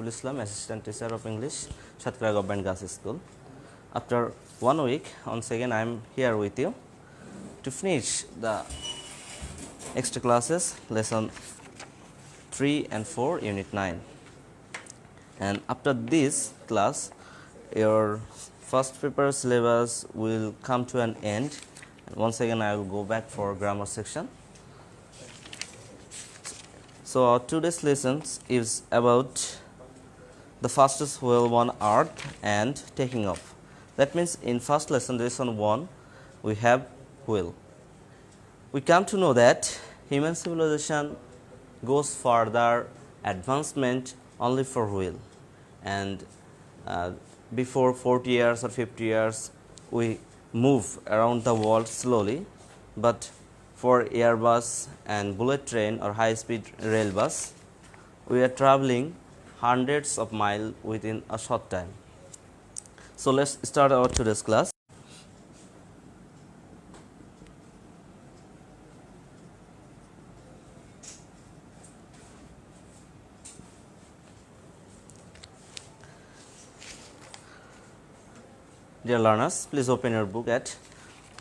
Shahibul Islam, Assistant Teacher of English, Shatkara Government Girls School. After 1 week, once again I am here with you to finish the extra classes, lesson 3 and 4, unit 9. And after this class, your first paper syllabus will come to an end. And once again I will go back for grammar section. So our today's lessons is about the fastest whale on earth and taking off. That means in first lesson 1, we have whale. We come to know that human civilization goes further advancement only for whale, and before 40 years or 50 years we move around the world slowly, but for Airbus and bullet train or high speed rail bus we are traveling hundreds of miles within a short time. So let's start our today's class. Dear learners, please open your book at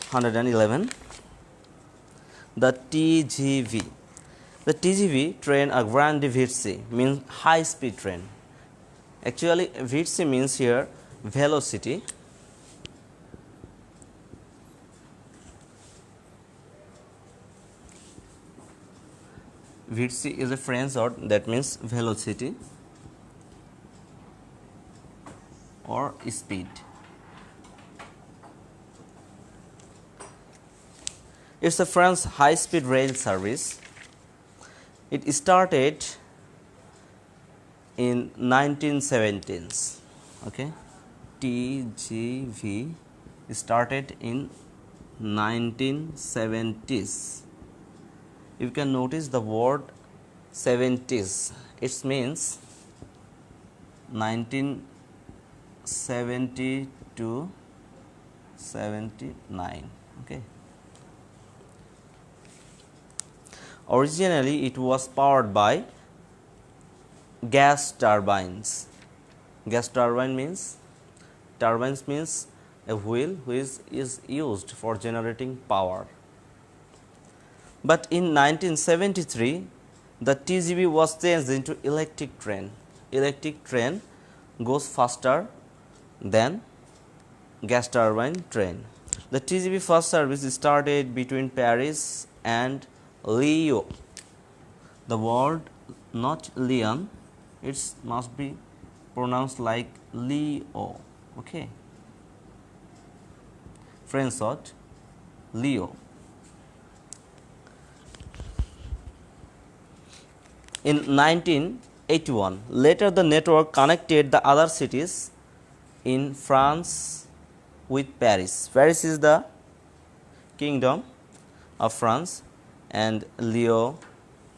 111. The TGV. The TGV, train a grande vitesse, means high speed train. Actually, vitesse means here velocity. Vitesse is a French word that means velocity or speed. It's a French high-speed rail service. It started in 1917s. Okay, TGV started in 1970s. You can notice the word 70s. It means 1970 to 79. Okay. Originally, it was powered by gas turbines. Gas turbine means a wheel which is used for generating power. But in 1973, the TGV was changed into electric train. Electric train goes faster than gas turbine train. The TGV first service started between Paris and Lyon. The word not Lyon, it must be pronounced like Leo. Okay. French word Leo. In 1981, later the network connected the other cities in France with Paris. Paris is the kingdom of France, and Lyon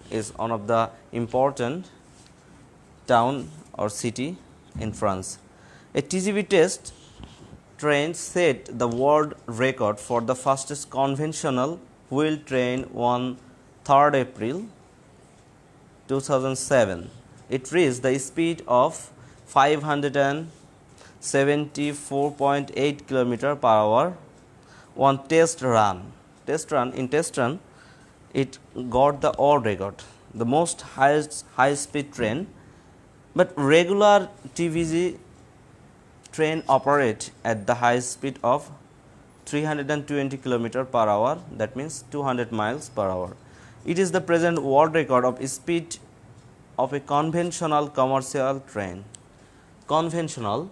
is one of the important town or city in France. A TGV test train set the world record for the fastest conventional wheel train on 3rd April 2007. It reached the speed of 574.8 km per hour on test run. Test run, it got the world record, the most high speed train. But regular TGV train operate at the high speed of 320 km per hour, that means 200 miles per hour. It is the present world record of speed of a conventional commercial train. Conventional,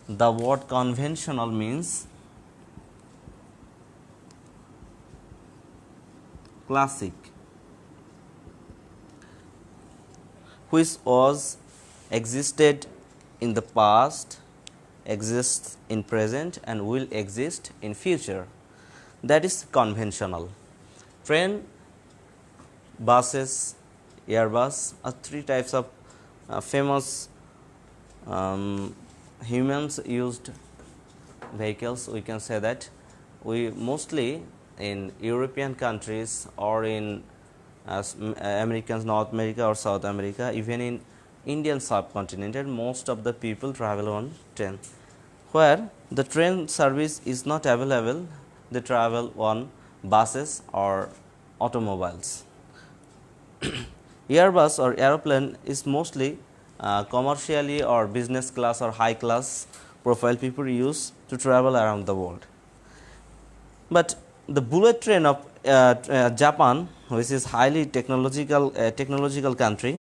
the word conventional means classic, which was existed in the past, exists in present and will exist in future. That is conventional. Train, buses, Airbus are three types of famous humans used vehicles. We can say that we mostly in European countries or in Americans, North America or South America, even in Indian subcontinent, and most of the people travel on train. Where the train service is not available, they travel on buses or automobiles. Airbus or aeroplane is mostly commercially or business class or high class profile people use to travel around the world. But the bullet train of Japan, which is highly technological country,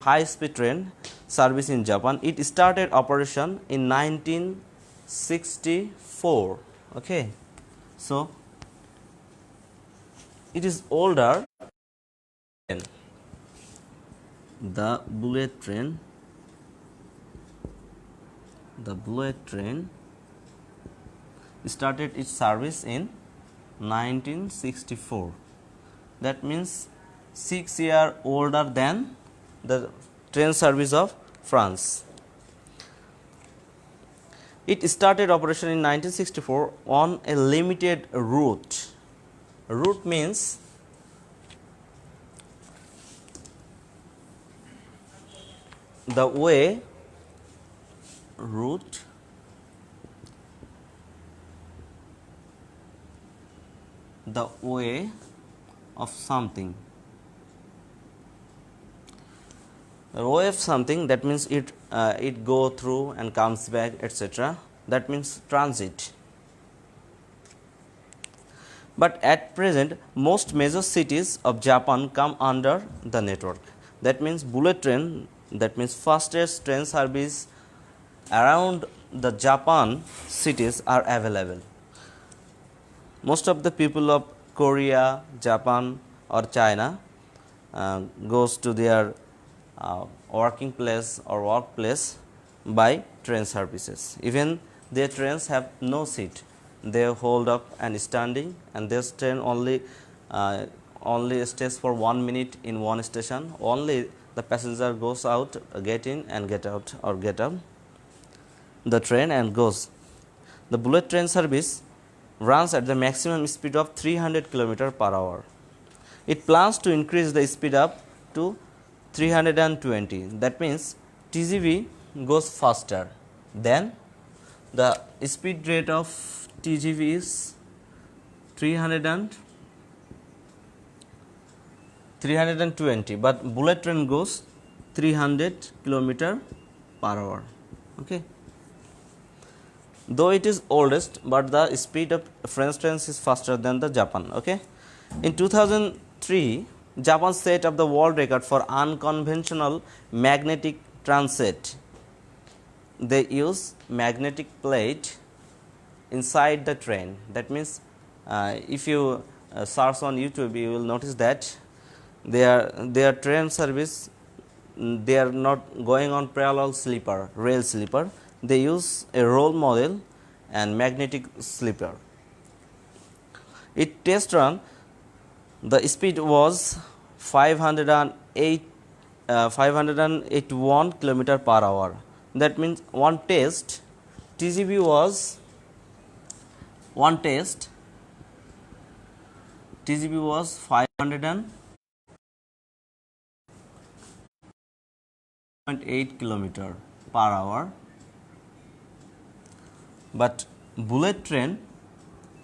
high speed train service in Japan, it started operation in 1964. Okay, so it is older than the bullet train. The bullet train started its service in 1964. That means 6 years older than the train service of France. It started operation in 1964 on a limited route. Route means the way, route, the way of something. The way of something, that means it go through and comes back, etc. That means transit. But at present, most major cities of Japan come under the network. That means bullet train, that means fastest train service around the Japan cities are available. Most of the people of Korea, Japan or China goes to their working place or workplace by train services. Even their trains have no seat. They hold up and standing, and this train only stays for 1 minute in one station. Only the passenger goes out, get in and get out, or get up the train and goes. The bullet train service runs at the maximum speed of 300 km per hour. It plans to increase the speed up to 320. That means TGV goes faster. Then the speed rate of TGV is 320, but bullet train goes 300 km per hour. Okay. Though it is oldest, but the speed of French trains is faster than the Japan. Okay. In 2003, Japan set up the world record for unconventional magnetic transit. They use magnetic plate inside the train. That means if you search on YouTube, you will notice that their train service, they are not going on parallel sleeper, rail sleeper. They use a roll model and magnetic sleeper. It test run, the speed was 581 km per hour. That means one test TGV was 500.8 km per hour, but bullet train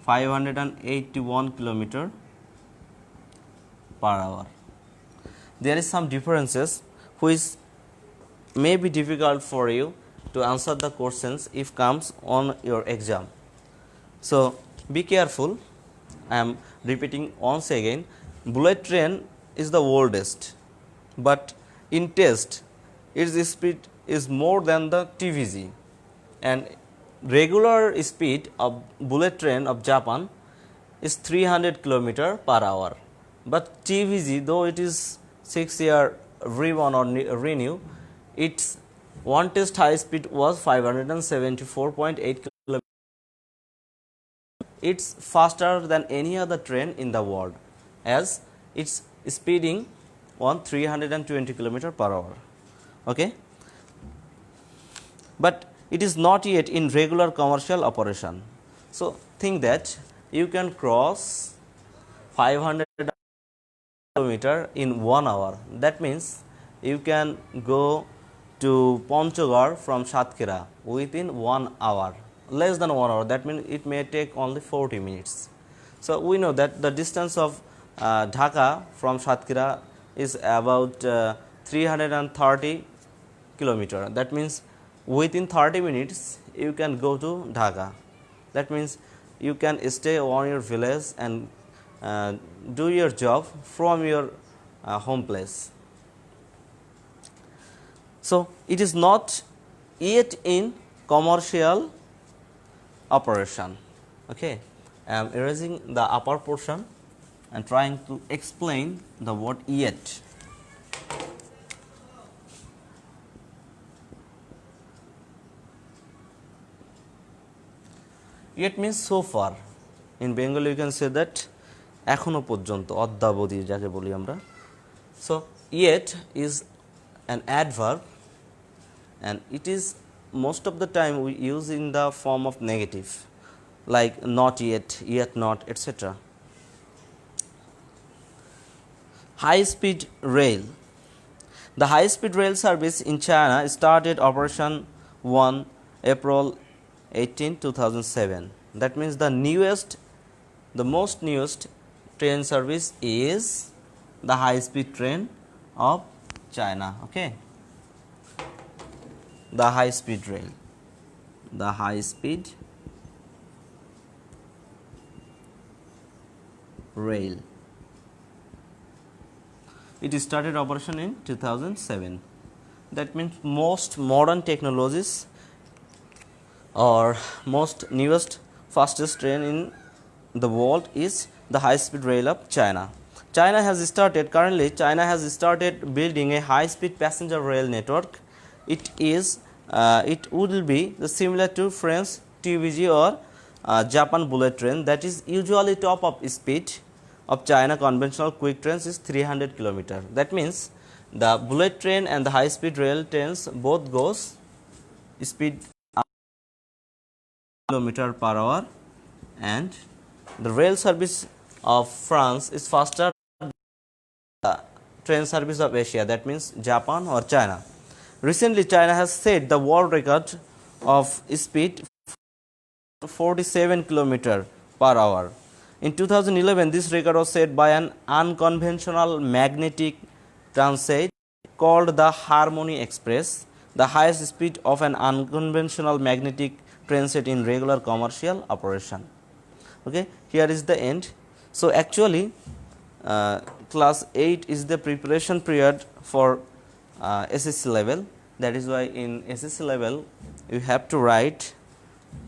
581 km per hour. There is some differences which may be difficult for you to answer the questions if comes on your exam. So be careful. I am repeating once again, bullet train is the oldest, but in test its speed is more than the TVG, and regular speed of bullet train of Japan is 300 km per hour. But TVG, though it is 6 year rerun or renew, its one test high speed was 574.8 km. It's faster than any other train in the world, as it's speeding on 320 km per hour. Okay? But it is not yet in regular commercial operation. So think that you can cross 500 km in 1 hour. That means you can go to Ponchgarh from Satkira within 1 hour, less than 1 hour. That means it may take only 40 minutes. So we know that the distance of Dhaka from Satkira is about 330 kilometer. That means within 30 minutes you can go to Dhaka. That means you can stay on your village and do your job from your home place. So it is not yet in commercial operation. Okay, I am erasing the upper portion and trying to explain the word yet. Yet means so far. In Bengali you can say that এখনো পর্যন্ত, অদ্যাবধি যাকে বলি আমরা. So yet is an adverb and it is most of the time we use in the form of negative, like not yet, yet not, etc. High speed rail. The high speed rail service in China started operation 1 April 18, 2007. That means the most newest train service is the high speed train of China. Okay, the high speed rail, the high speed rail. It started operation in 2007. That means most modern technologies or most newest fastest train in the world is the high speed rail of China. Currently China has started building a high speed passenger rail network. It would be similar to French TVG or Japan bullet train. That is usually top of speed of China conventional quick trains is 300 km. That means the bullet train and the high speed rail trains both goes speed kilometer per hour, and the rail service of France is faster than the train service of Asia, that means Japan or China. Recently China has set the world record of speed 47 km per hour. In 2011 this record was set by an unconventional magnetic transit called the Harmony Express, the highest speed of an unconventional magnetic transit in regular commercial operation. Okay, here is the end. So actually class 8 is the preparation period for SSC level. That is why in SSC level you have to write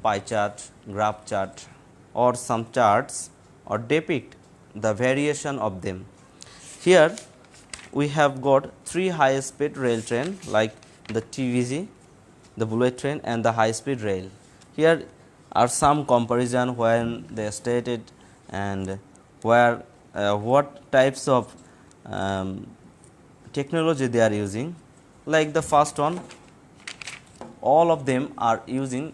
pie chart, graph chart or some charts or depict the variation of them. Here we have got 3 high speed rail train like the TVG, the bullet train and the high speed rail. Here are some comparison when they stated and where what types of technology they are using. Like the first one, all of them are using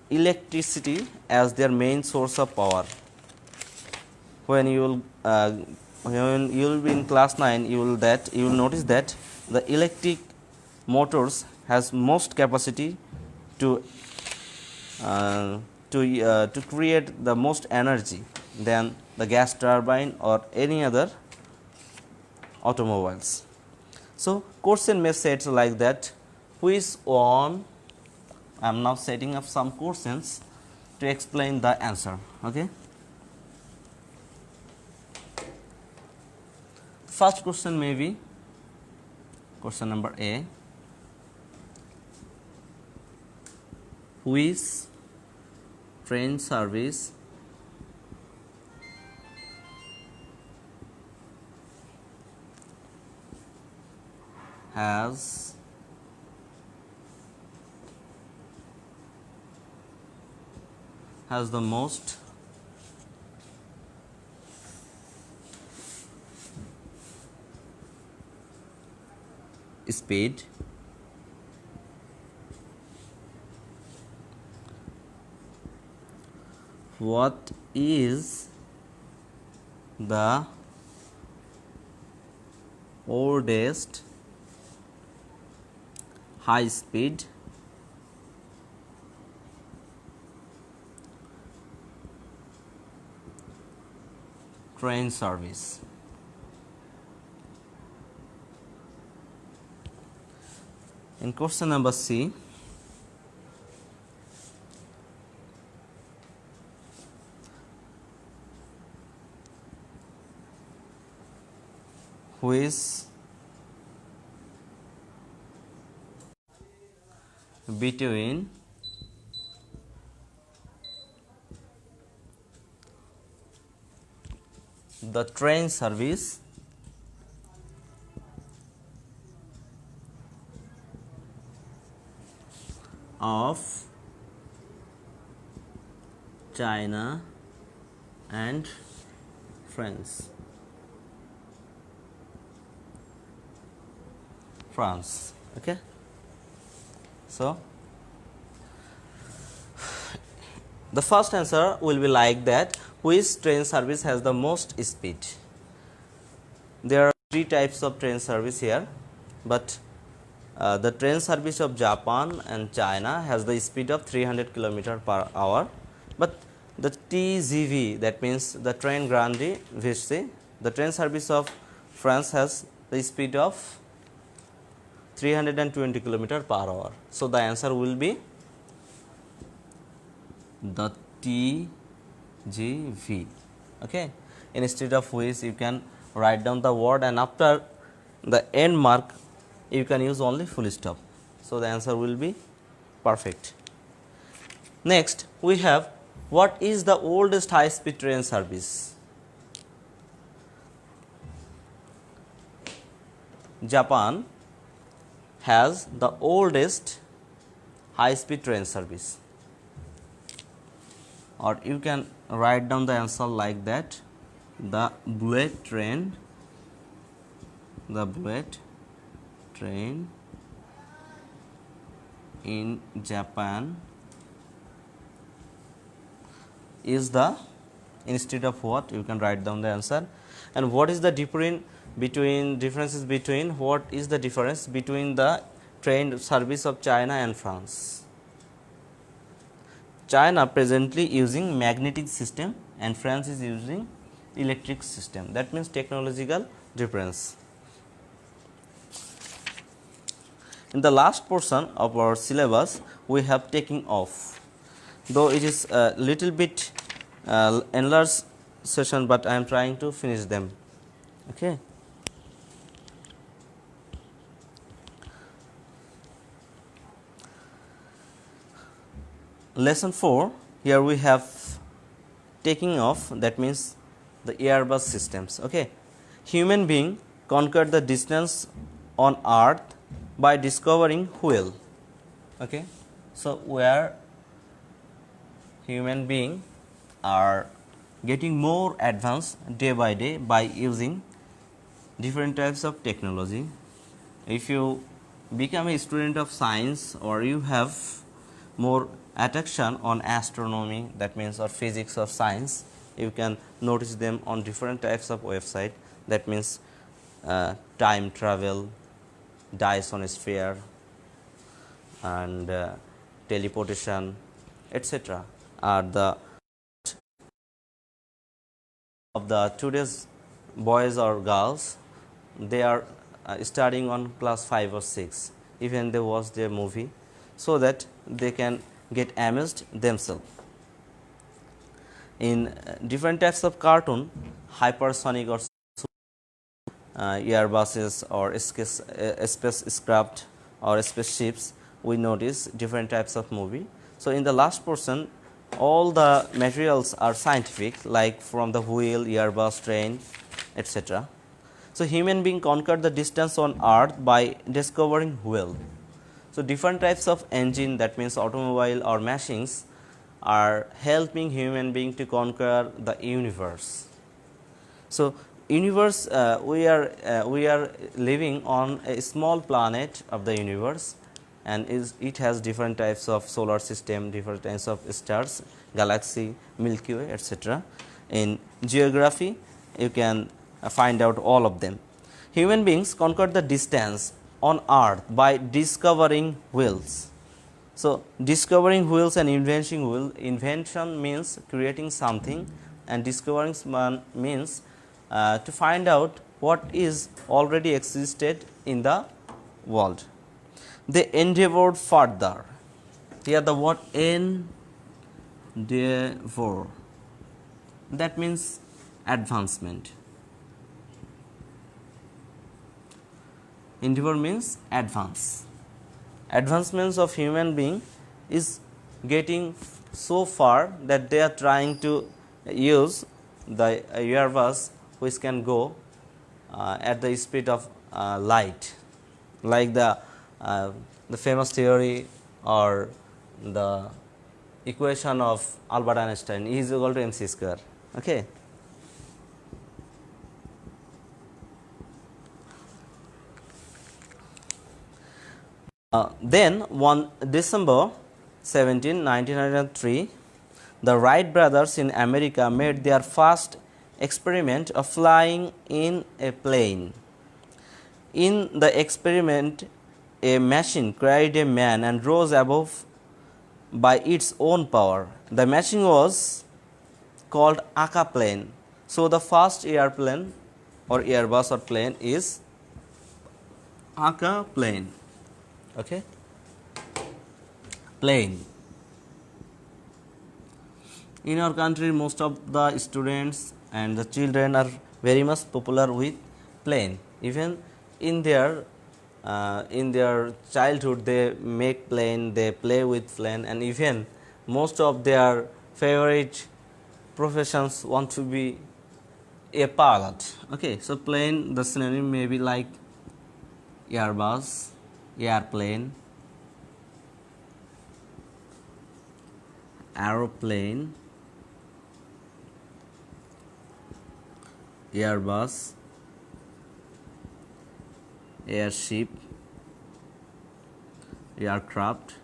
electricity as their main source of power. When you will be in class 9, you will notice that the electric motors has most capacity to create the most energy than the gas turbine or any other automobiles. So question may set like that, which one? I am now setting up some questions to explain the answer. Okay, first question may be question number A, which train service has the most speed what is the oldest high speed train service. In question number C, which between the train service of China and France. Okay. So the first answer will be like that, which train service has the most speed. There are three types of train service here, but the train service of Japan and China has the speed of 300 km per hour, but the TGV, that means the train grande VC, the train service of France has the speed of 320 km per hour. So the answer will be the TGV. Okay. Instead of which you can write down the word, and after the end mark you can use only full stop. So the answer will be perfect. Next we have, what is the oldest high speed train service? Japan has the oldest high speed train service, or you can write down the answer like that, the bullet train in Japan is the, instead of what, you can write down the answer. And what is the difference between what is the difference between the train service of China and France? China presently using magnetic system and France is using electric system. That means technological difference. In the last portion of our syllabus, we have taking off. Though it is a little bit enlarged session, but I am trying to finish them. Okay. Lesson 4, here we have taking off, that means the Airbus systems. Okay. Human being conquered the distance on earth by discovering wheel. Okay. So where human being are getting more advanced day by day by using different types of technology. If you become a student of science, or you have more attraction on astronomy, that means, or physics or science, you can notice them on different types of website. That means time travel, Dyson sphere, and teleportation, etc. are the of the today's boys or girls. They are studying on class 5 or 6, even they watch their movie, so that they can get amazed themselves. In different types of cartoon, hypersonic or airbuses or spacecraft or spaceships, we notice different types of movie. So in the last portion, all the materials are scientific, like from the wheel, airbus, train, etc. So human being conquered the distance on earth by discovering wheel. So different types of engine, that means automobile or machines, are helping human being to conquer the universe. So universe, we are living on a small planet of the universe, and it has different types of solar system, different types of stars, galaxy, Milky Way, etc. In geography, you can find out all of them. Human beings conquered the distance on earth by discovering wheels. So, discovering wheels and invention means creating something, and discovering means to find out what is already existed in the world. They endeavored further. Here the word endeavor, that means advancement. Endeavor means advance. Advancements of human being is getting so far that they are trying to use the airbus which can go at the speed of light, like the famous theory or the equation of Albert Einstein, E is equal to mc square. Okay. Then on December 17, 1903, the Wright brothers in America made their first experiment of flying in a plane. In the experiment, a machine carried a man and rose above by its own power. The machine was called Aka plane. So, the first airplane or airbus or plane is Aka plane. Okay, plane. In our country, most of the students and the children are very much popular with plane. Even in their childhood, they make plane, they play with plane, and even most of their favorite professions want to be a pilot. Okay, so plane, the synonym may be like airbus, airplane, aeroplane, airbus, airship, aircraft,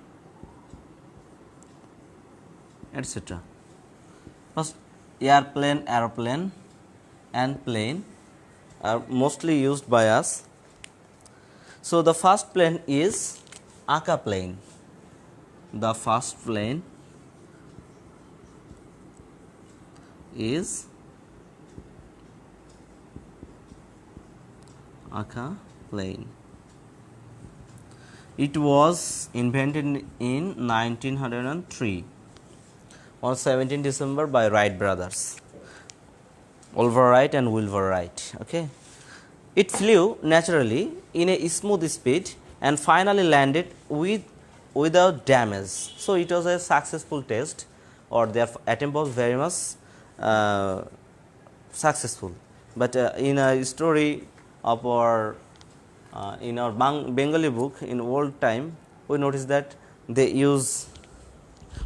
etc. First, airplane, aeroplane and plane are mostly used by us. So, the first plane is Aka plane. The first plane is Aka plane. It was invented in 1903 on 17 December by Wright brothers, Oliver Wright and Wilbur Wright. Okay. It flew naturally in a smooth speed and finally landed without damage. So, it was a successful test, or their attempt was very much successful. But in a story of our in our Bengali book in old time, we notice that they use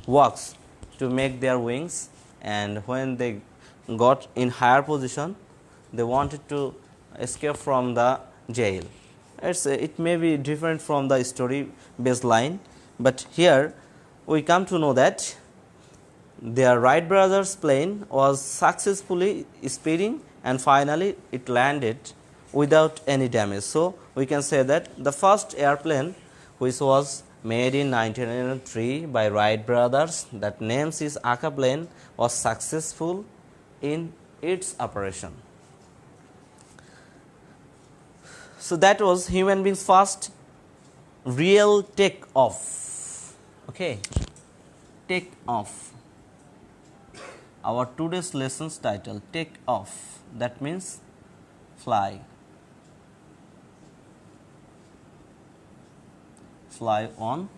wax to make their wings, and when they got in higher position, they wanted to escape from the jail. It may be different from the story baseline, but here we come to know that their Wright brothers plane was successfully speeding and finally it landed without any damage. So, we can say that the first airplane which was made in 1903 by Wright brothers, that names is Aka plane, was successful in its operation. So, that was human beings' first real take off. Okay, take off. Our today's lesson's title, take off, that means fly. Fly on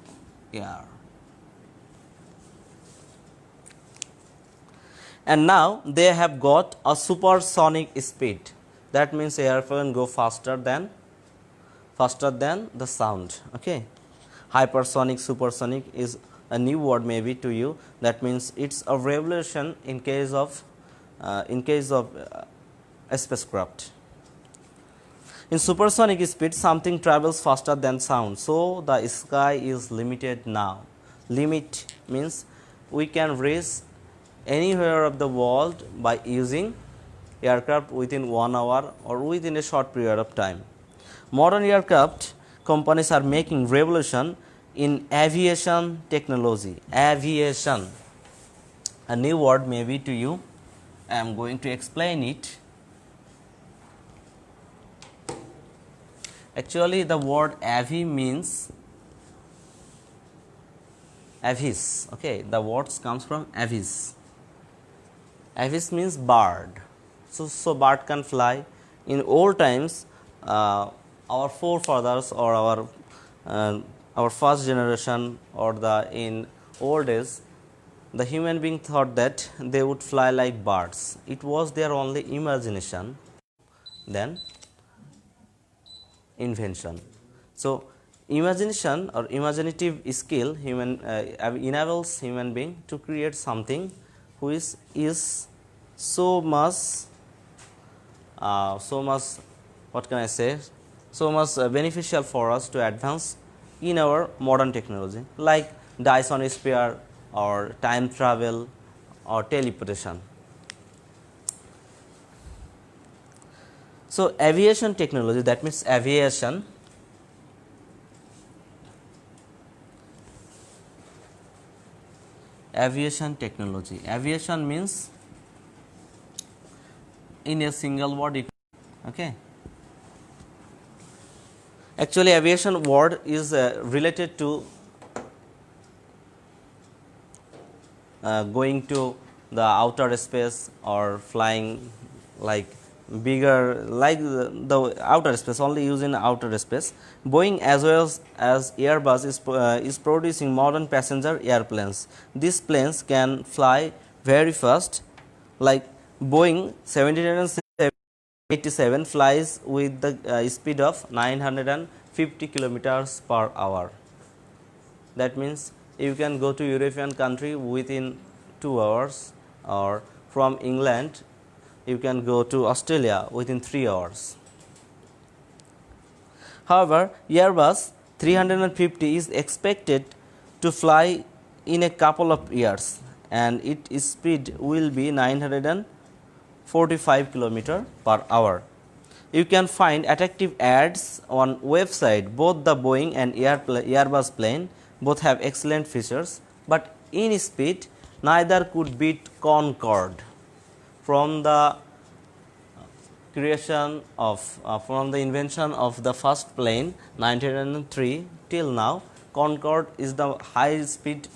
air. And now they have got a supersonic speed. That means airplane go faster than the sound. Okay, hypersonic, supersonic is a new word maybe to you. That means it's a revolution in case of a spacecraft. In supersonic speed, something travels faster than sound. So, the sky is limited now. Limit means we can reach anywhere of the world by using aircraft within 1 hour or within a short period of time. Modern aircraft companies are making revolution in aviation technology. Aviation, a new word maybe to you. I am going to explain it. Actually, the word avi means avis. Okay, the words comes from avis. Avis means bird. So bird can fly. In old times, our forefathers or our first generation or the in old days, the human being thought that they would fly like birds. It was their only imagination, then invention. So imagination or imaginative skill enables human being to create something which is so much what can I say, so much beneficial for us to advance in our modern technology, like Dyson sphere or time travel or teleportation. So aviation technology, that means aviation technology. Aviation means in a single word, okay. Actually, aviation word is related to going to the outer space or flying like bigger, like the outer space, only used in outer space. Boeing as well as Airbus is producing modern passenger airplanes. These planes can fly very fast, like Boeing 787 flies with the speed of 950 kilometers per hour. That means you can go to European country within 2 hours, or from England you can go to Australia within 3 hours. However, Airbus 350 is expected to fly in a couple of years, and its speed will be 945 km per hour. You can find attractive ads on website. Both the Boeing and Airbus plane both have excellent features, but in speed neither could beat Concorde. From the creation of from the invention of the first plane 1903 till now, Concorde is the high speed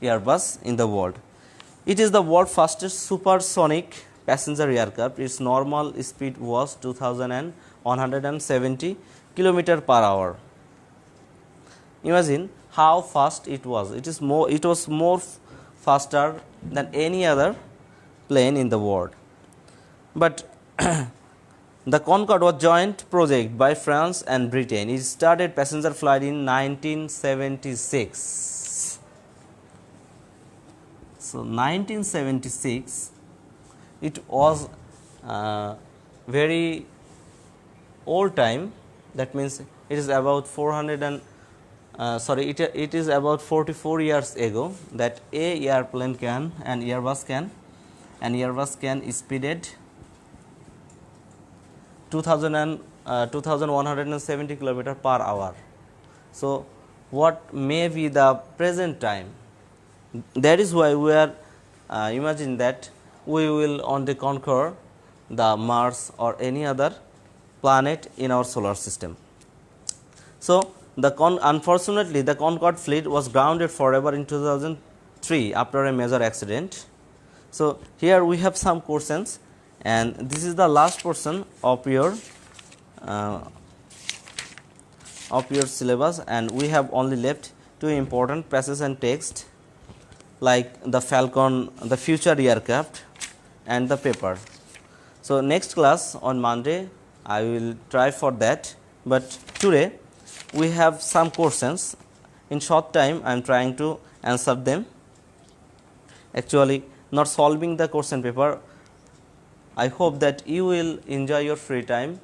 Airbus in the world. It is the world's fastest supersonic passenger aircraft. Its normal speed was 2170 km per hour. Imagine how fast it was. It was more faster than any other plane in the world. But the Concorde was joint project by France and Britain. It started passenger flight in 1976. So 1976, it was very old time. That means it is about 400 and it is about 44 years ago that a airplane can and Airbus can speeded 2170 km per hour. So what may be the present time? That is why we are imagine that we will only conquer the Mars or any other planet in our solar system. So unfortunately the Concorde fleet was grounded forever in 2003 after a major accident. So here we have some questions, and this is the last portion of your syllabus, and we have only left two important passages and text, like the Falcon, the future aircraft, and the paper. So next class on Monday I will try for that, but today we have some questions. In short time I am trying to answer them. Actually not solving the question paper. I hope that you will enjoy your free time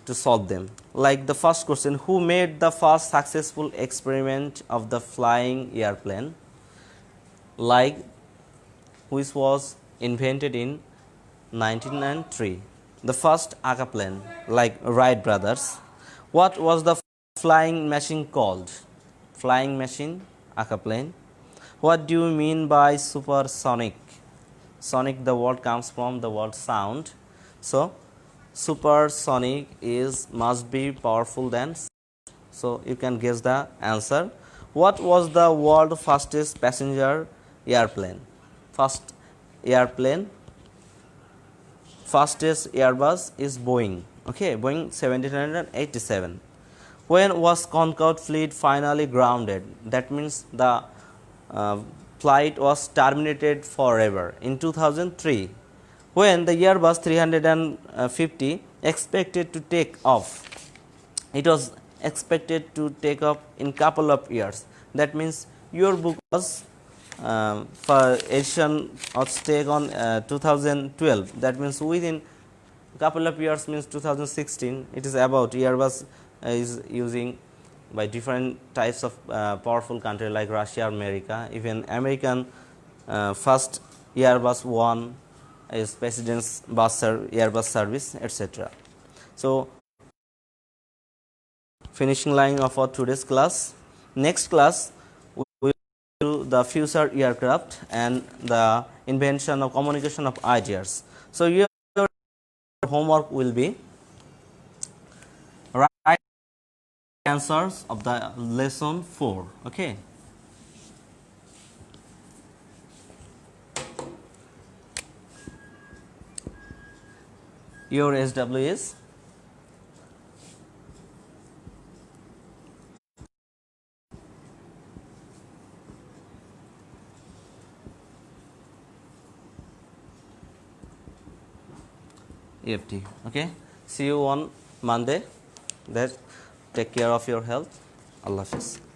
to solve them. Like the first question, who made the first successful experiment of the flying airplane, like which was invented in 1903? The first airplane, like Wright brothers. What was the flying machine called? Flying machine, airplane. What do you mean by supersonic? Sonic, the word comes from the word sound. So supersonic is must be powerful than. So you can guess the answer. What was the world fastest passenger airplane? First airplane, fastest Airbus is Boeing. Okay, Boeing 1787. When was Concorde fleet finally grounded? That means the uh, flight was terminated forever in 2003. When the Airbus 350 expected to take off, it was expected to take off in couple of years. That means your book was for edition of stake on 2012. That means within couple of years means 2016. It is about Airbus is using by different types of powerful country like Russia, America, even American first Airbus one is President's Airbus service, etc. So finishing line of our today's class. Next class we will do the future aircraft and the invention of communication of ideas. So your homework will be write answers of the lesson 4. Okay. Your SW is EFT. Okay. See you on Monday. That take care of your health. Allah Hafiz.